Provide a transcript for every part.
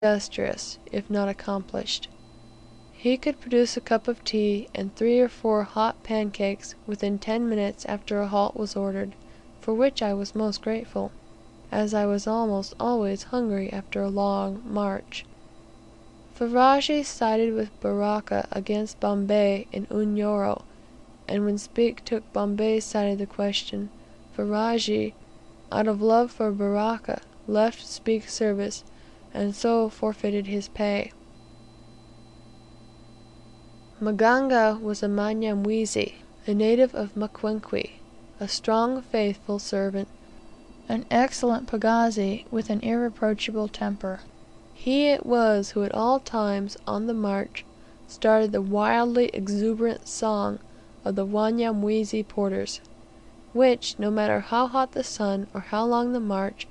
industrious, if not accomplished. He could produce a cup of tea and 3 or 4 hot pancakes within 10 minutes after a halt was ordered, for which I was most grateful, as I was almost always hungry after a long march. Ferajji sided with Baraka against Bombay in Unyoro, and when Speke took Bombay's side of the question, Ferajji, out of love for Baraka, left Speke's service, and so forfeited his pay. Maganga was a Manyamwezi, a native of Mkwenkwe, a strong, faithful servant, an excellent pagazi with an irreproachable temper. He it was who at all times on the march started the wildly exuberant song of the Wanyamwezi porters, which, no matter how hot the sun or how long the march,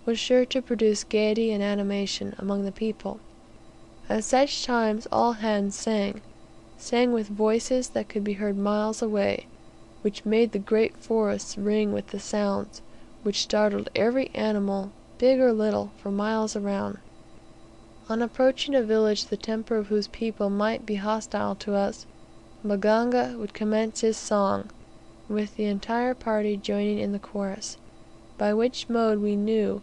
was sure to produce gaiety and animation among the people. At such times all hands sang with voices that could be heard miles away, which made the great forests ring with the sounds, which startled every animal, big or little, for miles around. On approaching a village the temper of whose people might be hostile to us, Maganga would commence his song, with the entire party joining in the chorus, by which mode we knew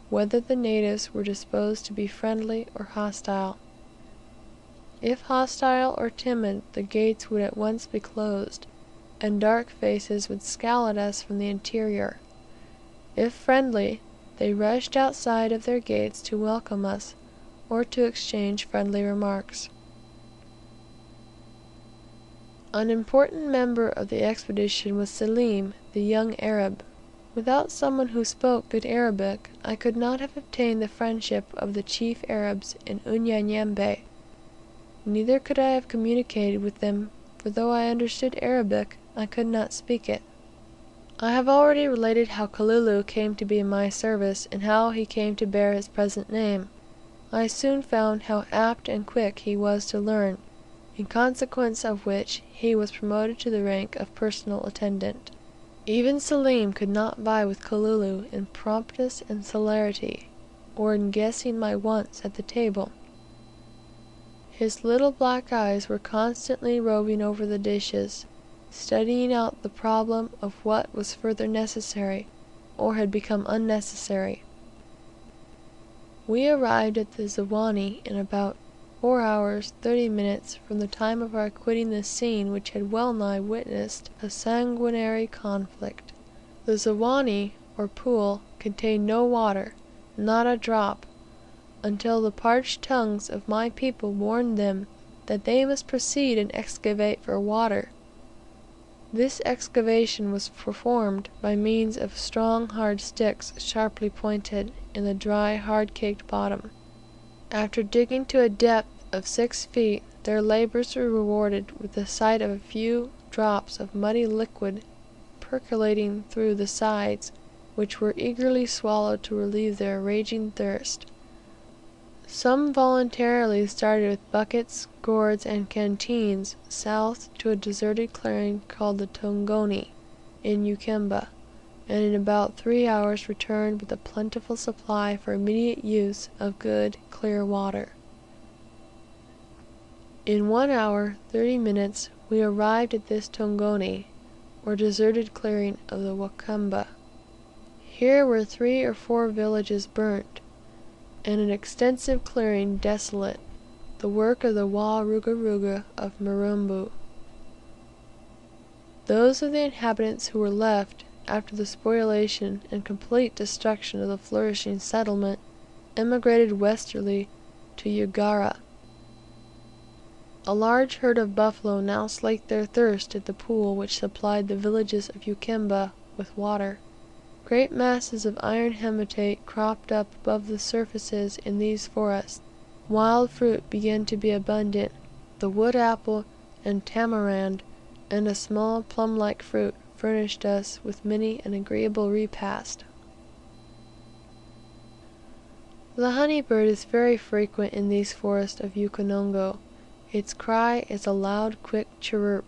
whether the natives were disposed to be friendly or hostile. If hostile or timid, the gates would at once be closed, and dark faces would scowl at us from the interior. If friendly, they rushed outside of their gates to welcome us, or to exchange friendly remarks. An important member of the expedition was Selim, the young Arab. Without someone who spoke good Arabic, I could not have obtained the friendship of the chief Arabs in Unyanyembe. Neither could I have communicated with them, for though I understood Arabic, I could not speak it. I have already related how Kalulu came to be in my service, and how he came to bear his present name. I soon found how apt and quick he was to learn, in consequence of which he was promoted to the rank of personal attendant. Even Selim could not vie with Kalulu in promptness and celerity, or in guessing my wants at the table. His little black eyes were constantly roving over the dishes, studying out the problem of what was further necessary, or had become unnecessary. We arrived at the Ziwani in about 4 hours 30 minutes from the time of our quitting the scene which had well nigh witnessed a sanguinary conflict. The Ziwani, or pool, contained no water, not a drop, until the parched tongues of my people warned them that they must proceed and excavate for water. This excavation was performed by means of strong hard sticks sharply pointed, in the dry hard caked bottom. After digging to a depth of 6 feet, their labours were rewarded with the sight of a few drops of muddy liquid percolating through the sides, which were eagerly swallowed to relieve their raging thirst. Some voluntarily started with buckets, gourds, and canteens south to a deserted clearing called the Tongoni, in Ukemba, and in about 3 hours returned with a plentiful supply for immediate use of good, clear water. In 1 hour 30 minutes we arrived at this Tongoni, or deserted clearing of the Wakamba. Here were 3 or 4 villages burnt, and an extensive clearing desolate, the work of the Wa Ruga Ruga of Marumbu. Those of the inhabitants who were left, after the spoliation and complete destruction of the flourishing settlement, emigrated westerly to Ugara. A large herd of buffalo now slaked their thirst at the pool which supplied the villages of Ukemba with water. Great masses of iron hematite cropped up above the surfaces in these forests. Wild fruit began to be abundant, the wood apple and tamarind, and a small plum like fruit, furnished us with many an agreeable repast. The honey bird is very frequent in these forests of Ukonongo. Its cry is a loud, quick chirrup.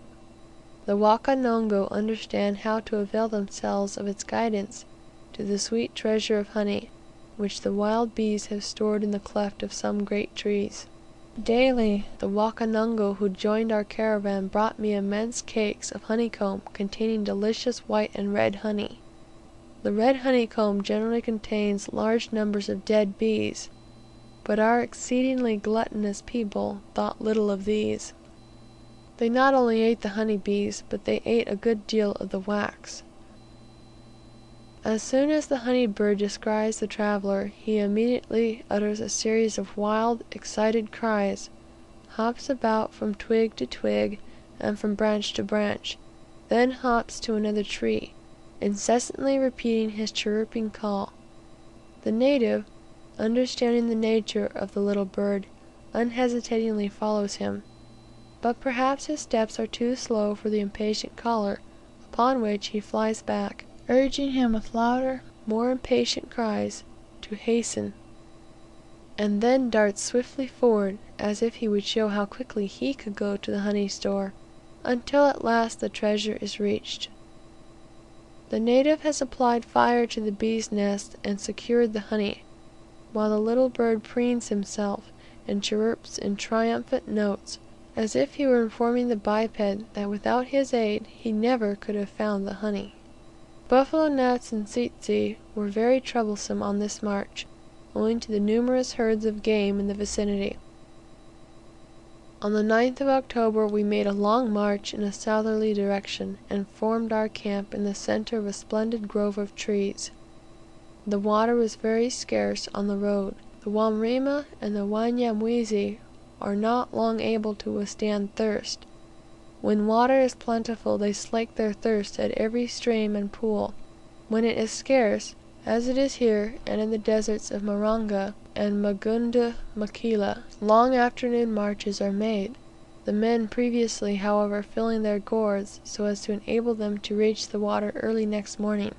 The Wakonongo understand how to avail themselves of its guidance to the sweet treasure of honey, which the wild bees have stored in the cleft of some great trees. Daily, the Wakonongo who joined our caravan brought me immense cakes of honeycomb containing delicious white and red honey. The red honeycomb generally contains large numbers of dead bees, but our exceedingly gluttonous people thought little of these. They not only ate the honey bees, but they ate a good deal of the wax. As soon as the honey bird descries the traveller, he immediately utters a series of wild, excited cries, hops about from twig to twig, and from branch to branch, then hops to another tree, incessantly repeating his chirruping call. The native, understanding the nature of the little bird, unhesitatingly follows him, but perhaps his steps are too slow for the impatient caller, upon which he flies back, urging him with louder, more impatient cries to hasten, and then darts swiftly forward, as if he would show how quickly he could go to the honey store, until at last the treasure is reached. The native has applied fire to the bees' nest and secured the honey, while the little bird preens himself, and chirrups in triumphant notes, as if he were informing the biped that without his aid he never could have found the honey. Buffalo gnats and tsetse were very troublesome on this march, owing to the numerous herds of game in the vicinity. On the 9th of October we made a long march in a southerly direction, and formed our camp in the centre of a splendid grove of trees. The water was very scarce on the road. The Wamrima and the Wanyamwezi are not long able to withstand thirst. When water is plentiful they slake their thirst at every stream and pool. When it is scarce, as it is here and in the deserts of Maranga and Magunda Makila, long afternoon marches are made, the men previously, however, filling their gourds so as to enable them to reach the water early next morning.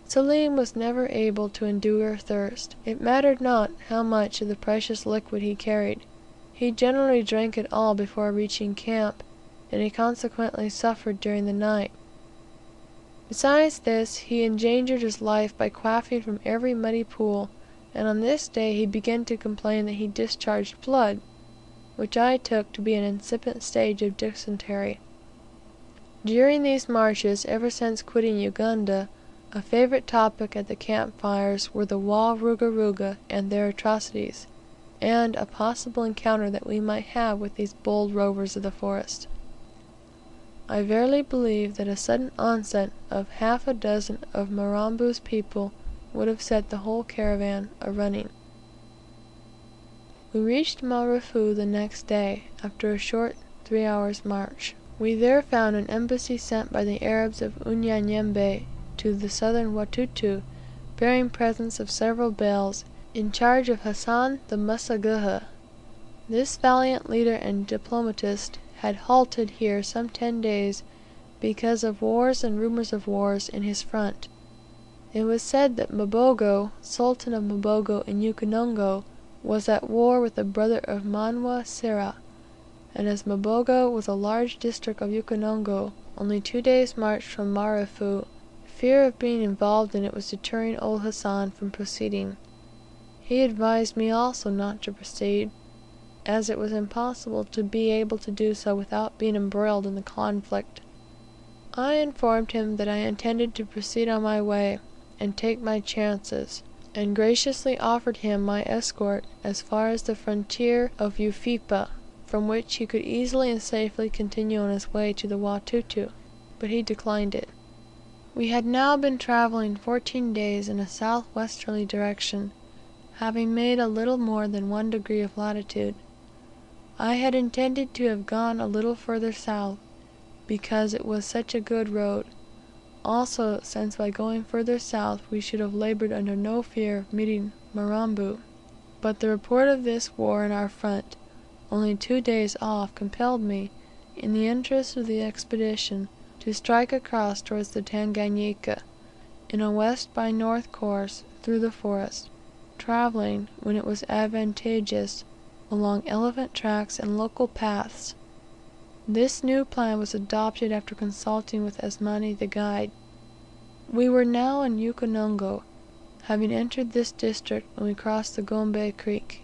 Selim was never able to endure thirst. It mattered not how much of the precious liquid he carried, he generally drank it all before reaching camp, and he consequently suffered during the night. Besides this, he endangered his life by quaffing from every muddy pool, and on this day he began to complain that he discharged blood, which I took to be an incipient stage of dysentery. During these marches, ever since quitting Uganda, a favourite topic at the camp fires were the Wa Ruga Ruga and their atrocities, and a possible encounter that we might have with these bold rovers of the forest. I verily believe that a sudden onset of half a dozen of Mirambo's people would have set the whole caravan a running. We reached Marefu the next day, after a short 3 hours' march. We there found an embassy sent by the Arabs of Unyanyembe to the southern Watutu, bearing presents of several bales, in charge of Hassan the Mseguhha. This valiant leader and diplomatist had halted here some 10 days, because of wars and rumours of wars in his front. It was said that Mbogo, Sultan of Mbogo in Ukonongo, was at war with a brother of Manwa Sera, and as Mbogo was a large district of Ukonongo, only 2 days' march from Marefu, fear of being involved in it was deterring old Hassan from proceeding. He advised me also not to proceed, as it was impossible to be able to do so without being embroiled in the conflict. I informed him that I intended to proceed on my way, and take my chances, and graciously offered him my escort as far as the frontier of Ufipa, from which he could easily and safely continue on his way to the Watutu, but he declined it. We had now been travelling 14 days in a south westerly direction, having made a little more than 1 degree of latitude. I had intended to have gone a little further south, because it was such a good road; also since by going further south we should have laboured under no fear of meeting Mirambo. But the report of this war in our front, only 2 days off, compelled me, in the interest of the expedition, to strike across towards the Tanganika, in a west by north course through the forest, travelling, when it was advantageous, along elephant tracks and local paths. This new plan was adopted after consulting with Asmani the guide. We were now in Ukonongo, having entered this district when we crossed the Gombe Creek.